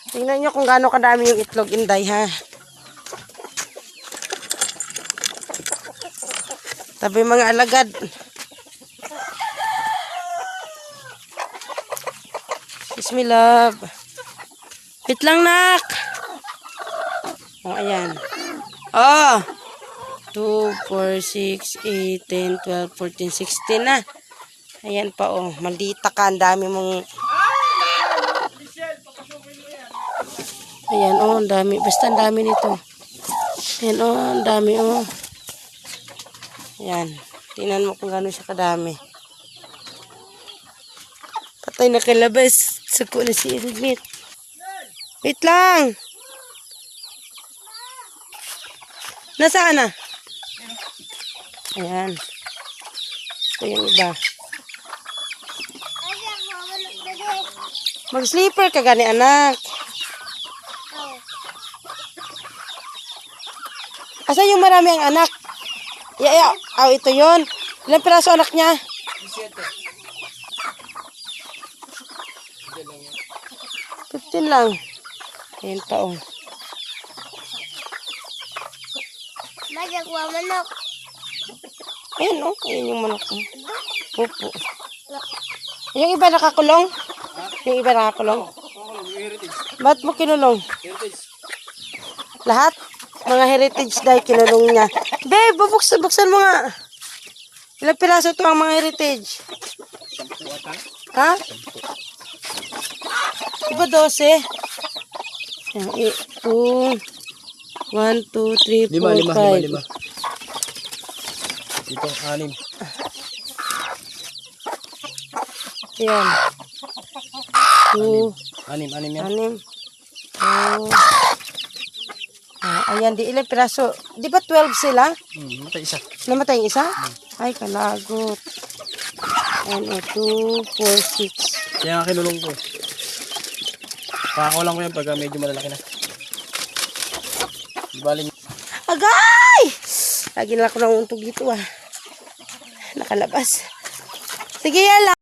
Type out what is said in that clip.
Tingnan nyo kung gaano kadami yung itlog, Inday, ha? Tabi mga alagad. Kiss me, love. Wait lang, nak. Oh, ayan. Oh! 2, 4, 6, 8, 10, 12, 14, 16 na. Ayan pa, oh. Maldita ka. Ang dami mong... Ayan, oh. Ang dami. Basta ang dami nito. Ayan, oh. Ang dami, oh. Ayan. Tingnan mo kung gano'n siya kadami. Patay na kalabas. Sako na si Irmit. Wait lang. Nasaan na? Ayan. Ito yung iba. Mag-sleeper ka gani, anak. Asa yung marami ang anak? Oh, ito yun. Ilang piraso anak niya? 15 lang. Ayan pa, oh. Magagawa manok. Ayan, oh. Ayan yung manok. Opo. Yung iba nakakulong? Yung iba nakakulong? Ba't mo kinulong? Lahat? Mga heritage dahil kinulong niya. Babe, buksan mo nga. Ilang piraso ito ang mga heritage? Ha? Diba 12? 2, 1, 2, 3, 4, 5. 5. Ito, 6. Ayan. 2, 6 yan. 6. Ayan, di ilang piraso. Di ba 12 sila? Matay isa. Namatay yung isa? Ay, kalagot. Ayan, 2, 4, 6. Kaya nga kinulong ko. Pakakaw lang ko yan pag medyo malalaki na. Bali. Agay! Lagi na ako nauuntog dito, ah. Nakalabas. Sige, yan lang.